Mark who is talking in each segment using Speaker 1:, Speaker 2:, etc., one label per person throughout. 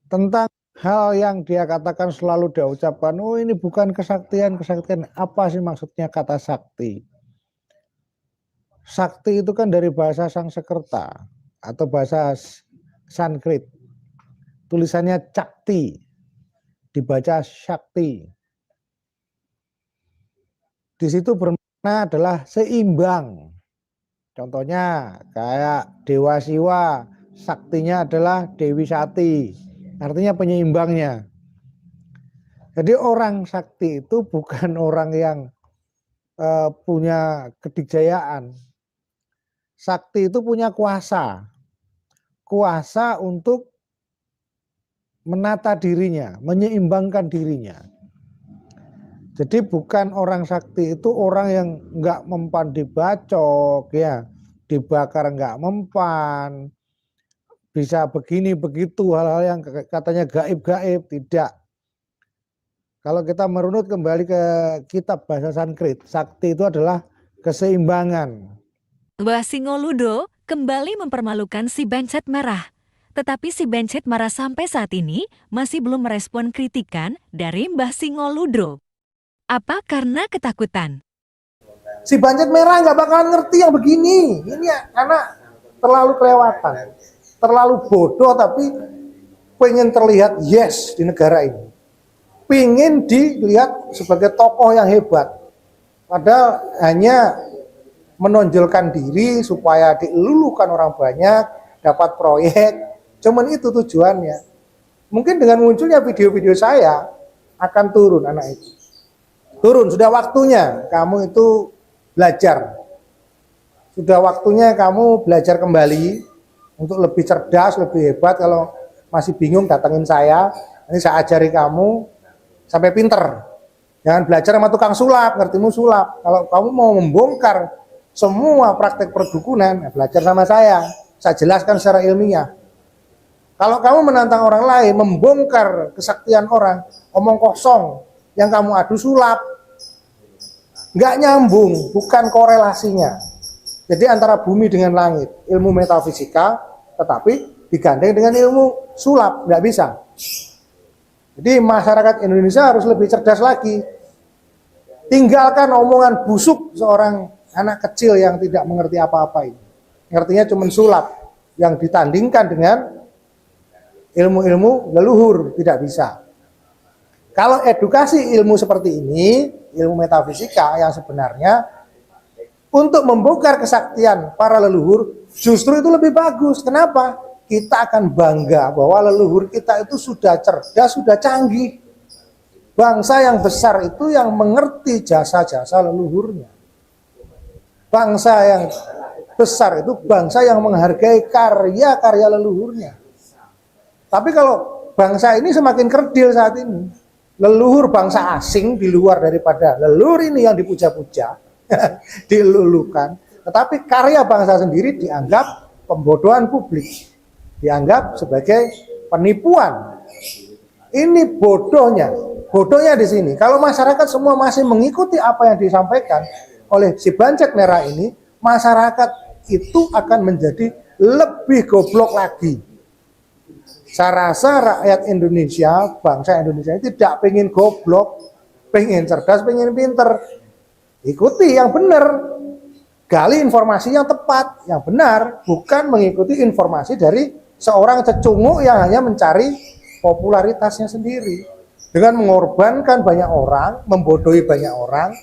Speaker 1: tentang hal yang dia katakan selalu dia ucapkan, oh ini bukan kesaktian, kesaktian. Apa sih maksudnya kata sakti? Sakti itu kan dari bahasa Sanskerta atau bahasa Sanskrit. Tulisannya cakti, dibaca Shakti. Di situ bermakna adalah seimbang. Contohnya kayak Dewa Siwa, saktinya adalah Dewi Sati, artinya penyeimbangnya. Jadi orang sakti itu bukan orang yang punya kedikjayaan. Sakti itu punya kuasa, kuasa untuk menata dirinya, menyeimbangkan dirinya. Jadi bukan orang sakti itu orang yang nggak mempan dibacok, ya, dibakar nggak mempan, bisa begini begitu, hal-hal yang katanya gaib-gaib, tidak. Kalau kita merunut kembali ke kitab bahasa Sanskrit, sakti itu adalah keseimbangan.
Speaker 2: Mbah Singoludo kembali mempermalukan si Bencet Merah. Tetapi si Bencet Merah sampai saat ini masih belum merespon kritikan dari Mbah Singoludo. Apa karena ketakutan?
Speaker 3: Si Bencet Merah nggak bakalan ngerti yang begini. Ini ya, karena terlalu kelewatan, terlalu bodoh, tapi pengen terlihat yes di negara ini, pengen dilihat sebagai tokoh yang hebat, padahal hanya menonjolkan diri supaya dilulukan orang banyak, dapat proyek, cuman itu tujuannya. Mungkin dengan munculnya video-video saya akan turun anak itu. Turun, sudah waktunya kamu itu belajar. Sudah waktunya kamu belajar kembali untuk lebih cerdas, lebih hebat. Kalau masih bingung datangin saya, ini saya ajari kamu sampai pinter. Jangan belajar sama tukang sulap, ngertimu sulap. Kalau kamu mau membongkar semua praktek perdukunan, belajar sama saya jelaskan secara ilmiah. Kalau kamu menantang orang lain, membongkar kesaktian orang, omong kosong, yang kamu adu sulap, nggak nyambung, bukan korelasinya. Jadi antara bumi dengan langit, ilmu metafisika, tetapi digandeng dengan ilmu sulap, nggak bisa. Jadi masyarakat Indonesia harus lebih cerdas lagi. Tinggalkan omongan busuk seorang anak kecil yang tidak mengerti apa-apa ini. Ngertinya cuma sulap yang ditandingkan dengan ilmu-ilmu leluhur, tidak bisa. Kalau edukasi ilmu seperti ini, ilmu metafisika yang sebenarnya untuk membongkar kesaktian para leluhur, justru itu lebih bagus. Kenapa? Kita akan bangga bahwa leluhur kita itu sudah cerdas, sudah canggih. Bangsa yang besar itu yang mengerti jasa-jasa leluhurnya. Bangsa yang besar itu bangsa yang menghargai karya-karya leluhurnya. Tapi kalau bangsa ini semakin kerdil saat ini, leluhur bangsa asing di luar daripada leluhur ini yang dipuja-puja, dilulukan, tetapi karya bangsa sendiri dianggap pembodohan publik, dianggap sebagai penipuan. Ini bodohnya di sini. Kalau masyarakat semua masih mengikuti apa yang disampaikan oleh si Bencet Merah ini, masyarakat itu akan menjadi lebih goblok lagi. Saya rasa rakyat Indonesia, bangsa Indonesia ini tidak pengen goblok, pengen cerdas, pengen pinter. Ikuti yang benar, gali informasi yang tepat, yang benar, bukan mengikuti informasi dari seorang cecunguk yang hanya mencari popularitasnya sendiri. Dengan mengorbankan banyak orang, membodohi banyak orang,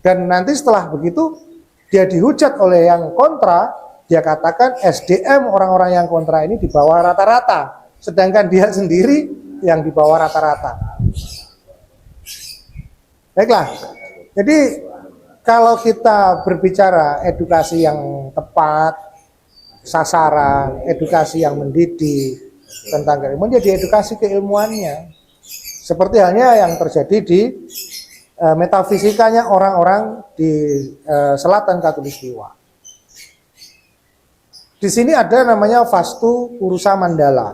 Speaker 3: dan nanti setelah begitu, dia dihujat oleh yang kontra, dia katakan SDM orang-orang yang kontra ini di bawah rata-rata, sedangkan dia sendiri yang di bawah rata-rata. Baiklah, jadi kalau kita berbicara edukasi yang tepat, sasaran, edukasi yang mendidik tentang keilmuan, jadi edukasi keilmuannya. Seperti halnya yang terjadi di metafisikanya orang-orang di selatan Katulistiwa. Di sini ada namanya Vastu Purusa Mandala.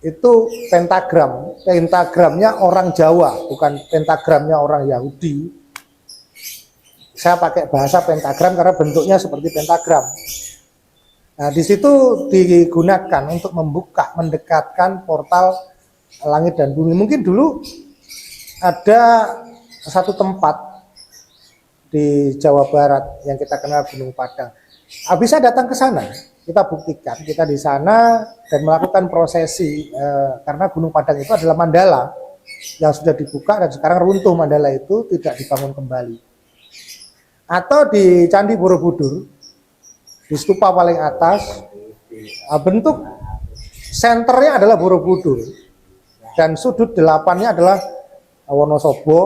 Speaker 3: Itu pentagram, pentagramnya orang Jawa, bukan pentagramnya orang Yahudi. Saya pakai bahasa pentagram karena bentuknya seperti pentagram. Nah, di situ digunakan untuk membuka, mendekatkan portal langit dan bumi. Mungkin dulu ada satu tempat di Jawa Barat yang kita kenal Gunung Padang. Bisa datang ke sana, kita buktikan kita di sana dan melakukan prosesi karena Gunung Padang itu adalah mandala yang sudah dibuka dan sekarang runtuh mandala itu tidak dibangun kembali. Atau di Candi Borobudur, di stupa paling atas, bentuk senternya adalah Borobudur dan sudut delapannya adalah Wonosobo,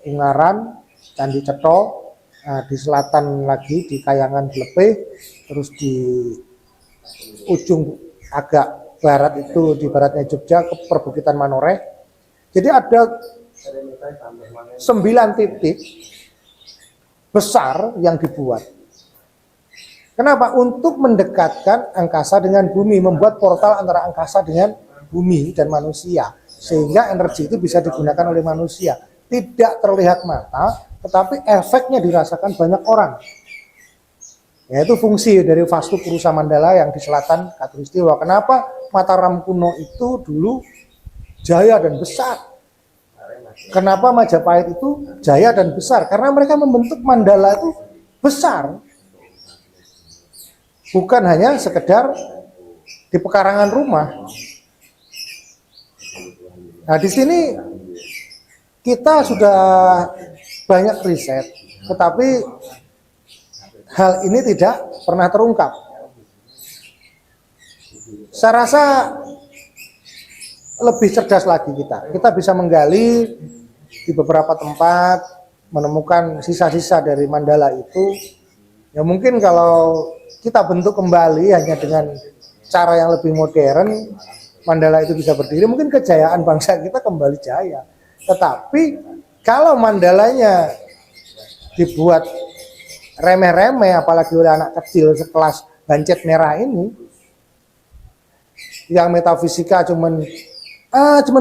Speaker 3: Ungaran, Candi Cetha. Di selatan lagi di Kayangan Blepeh, terus di ujung agak barat itu di baratnya Jogja ke perbukitan Manoreh. Jadi ada 9 titik besar yang dibuat. Kenapa? Untuk mendekatkan angkasa dengan bumi, membuat portal antara angkasa dengan bumi dan manusia, sehingga energi itu bisa digunakan oleh manusia. Tidak terlihat mata, tetapi efeknya dirasakan banyak orang. Yaitu fungsi dari Vastu Purusa Mandala yang di selatan Katulistiwa. Kenapa Mataram kuno itu dulu jaya dan besar? Kenapa Majapahit itu jaya dan besar? Karena mereka membentuk mandala itu besar. Bukan hanya sekedar di pekarangan rumah. Nah, di sini kita sudah banyak riset, tetapi hal ini tidak pernah terungkap. Saya rasa lebih cerdas lagi kita bisa menggali di beberapa tempat, menemukan sisa-sisa dari mandala itu. Ya mungkin kalau kita bentuk kembali hanya dengan cara yang lebih modern, mandala itu bisa berdiri, mungkin kejayaan bangsa kita kembali jaya. Tetapi kalau mandalanya dibuat remeh-remeh, apalagi oleh anak kecil sekelas Bancet Merah ini, yang metafisika cuman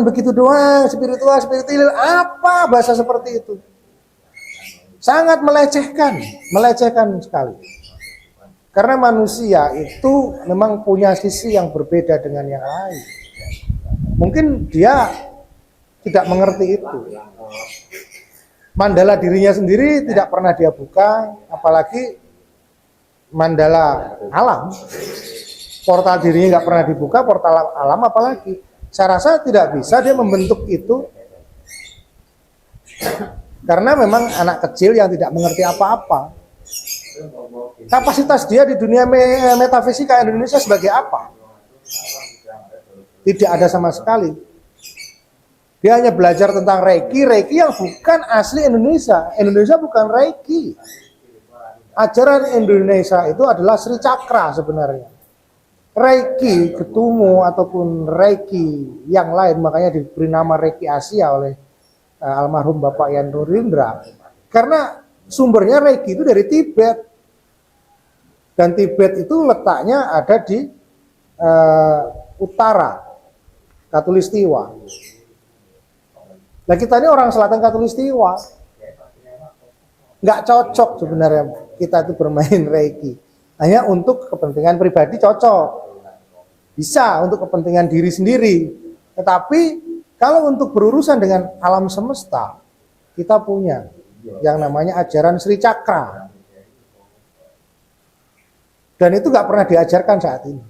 Speaker 3: begitu doang, spiritual, apa bahasa seperti itu? Sangat melecehkan sekali. Karena manusia itu memang punya sisi yang berbeda dengan yang lain. Mungkin dia tidak mengerti itu. Mandala dirinya sendiri tidak pernah dia buka, apalagi mandala alam. Portal dirinya nggak pernah dibuka, portal alam apalagi. Saya rasa tidak bisa dia membentuk itu, karena memang anak kecil yang tidak mengerti apa-apa. Kapasitas dia di dunia metafisika Indonesia sebagai apa? Tidak ada sama sekali. Dia hanya belajar tentang Reiki yang bukan asli Indonesia. Indonesia bukan Reiki. Ajaran Indonesia itu adalah Sri Cakra sebenarnya. Reiki, Ketumu ataupun Reiki yang lain, makanya diberi nama Reiki Asia oleh almarhum Bapak Yan Nurindra. Karena sumbernya Reiki itu dari Tibet. Dan Tibet itu letaknya ada di utara Katulistiwa. Nah kita ini orang selatan Katulistiwa, nggak cocok sebenarnya kita itu bermain Reiki. Hanya untuk kepentingan pribadi cocok, bisa untuk kepentingan diri sendiri. Tetapi kalau untuk berurusan dengan alam semesta, kita punya yang namanya ajaran Sri Cakra. Dan itu nggak pernah diajarkan saat ini.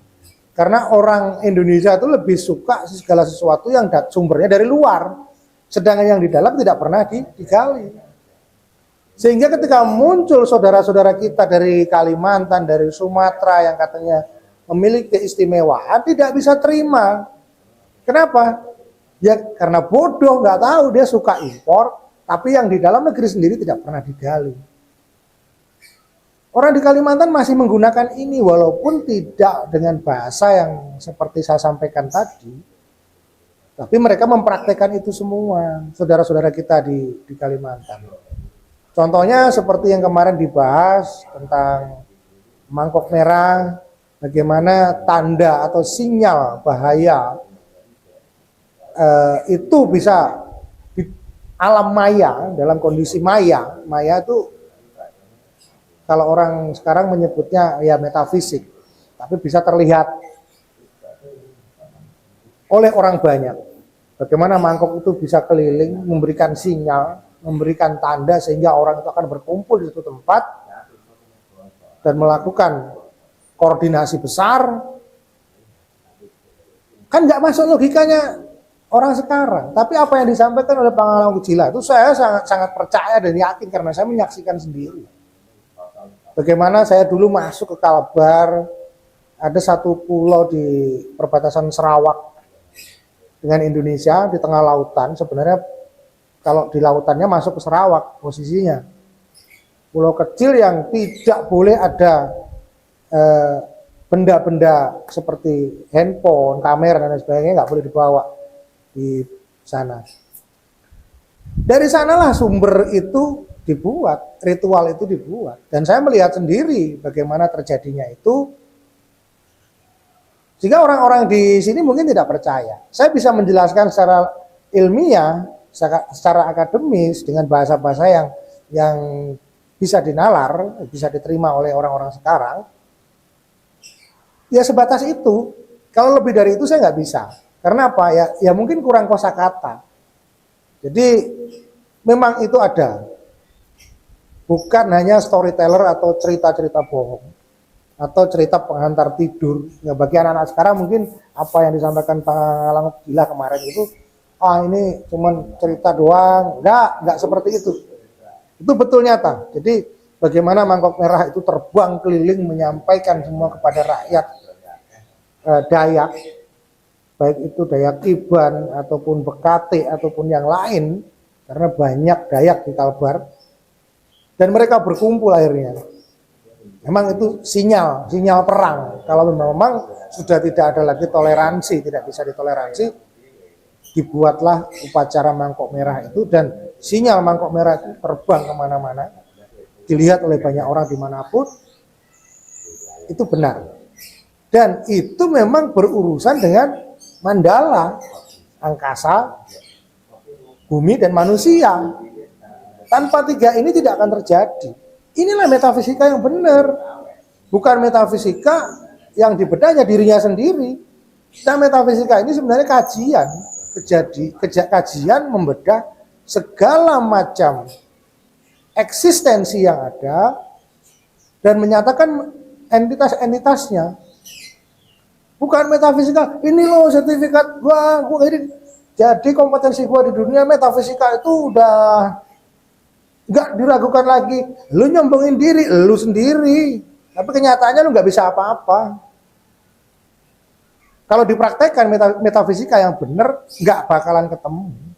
Speaker 3: Karena orang Indonesia itu lebih suka segala sesuatu yang sumbernya dari luar. Sedangkan yang di dalam tidak pernah digali. Sehingga ketika muncul saudara-saudara kita dari Kalimantan, dari Sumatera yang katanya memiliki keistimewaan, tidak bisa terima. Kenapa? Ya karena bodoh, nggak tahu, dia suka impor, tapi yang di dalam negeri sendiri tidak pernah digali. Orang di Kalimantan masih menggunakan ini walaupun tidak dengan bahasa yang seperti saya sampaikan tadi. Tapi mereka mempraktekkan itu semua, saudara-saudara kita di Kalimantan. Contohnya seperti yang kemarin dibahas tentang mangkok merah, bagaimana tanda atau sinyal bahaya itu bisa di alam maya, dalam kondisi maya. Maya itu kalau orang sekarang menyebutnya ya metafisik. tapi bisa terlihat oleh orang banyak. Bagaimana mangkok itu bisa keliling, memberikan sinyal, memberikan tanda sehingga orang itu akan berkumpul di suatu tempat dan melakukan koordinasi besar. Kan nggak masuk logikanya orang sekarang. Tapi apa yang disampaikan oleh Pangalaman Kujila itu saya sangat percaya dan yakin karena saya menyaksikan sendiri. Bagaimana saya dulu masuk ke Kalbar, ada satu pulau di perbatasan Sarawak dengan Indonesia di tengah lautan. Sebenarnya kalau di lautannya masuk ke Sarawak posisinya. Pulau kecil yang tidak boleh ada benda-benda seperti handphone, kamera dan lain sebagainya nggak boleh dibawa di sana. Dari sanalah sumber itu dibuat, ritual itu dibuat. Dan saya melihat sendiri bagaimana terjadinya itu. Jika orang-orang di sini mungkin tidak percaya. Saya bisa menjelaskan secara ilmiah, secara akademis dengan bahasa-bahasa yang bisa dinalar, bisa diterima oleh orang-orang sekarang. Ya sebatas itu. Kalau lebih dari itu saya nggak bisa. Karena apa? Ya mungkin kurang kosakata. Jadi memang itu ada. Bukan hanya storyteller atau cerita-cerita bohong atau cerita penghantar tidur. Ya bagi anak-anak sekarang mungkin apa yang disampaikan Pangalaman Kujila kemarin itu, ini cuman cerita doang. Enggak seperti itu. Itu betul nyata. Jadi bagaimana mangkok merah itu terbang keliling menyampaikan semua kepada rakyat Dayak, baik itu Dayak Iban ataupun Bekate ataupun yang lain, karena banyak Dayak di Kalbar, dan mereka berkumpul akhirnya. Memang itu sinyal perang. Kalau memang sudah tidak ada lagi toleransi, tidak bisa ditoleransi, dibuatlah upacara mangkok merah itu, dan sinyal mangkok merah itu terbang kemana-mana, dilihat oleh banyak orang dimanapun. Itu benar. Dan itu memang berurusan dengan mandala, angkasa, bumi, dan manusia. Tanpa tiga ini tidak akan terjadi. Inilah metafisika yang benar. Bukan metafisika yang dibedahnya dirinya sendiri. Dan metafisika ini sebenarnya kajian membedah segala macam eksistensi yang ada dan menyatakan entitas-entitasnya. Bukan metafisika, ini loh sertifikat gua ini. Jadi kompetensi gua di dunia metafisika itu udah nggak diragukan lagi. Lu nyombongin diri, lu sendiri. Tapi kenyataannya lu nggak bisa apa-apa. Kalau dipraktekkan metafisika yang benar, nggak bakalan ketemu.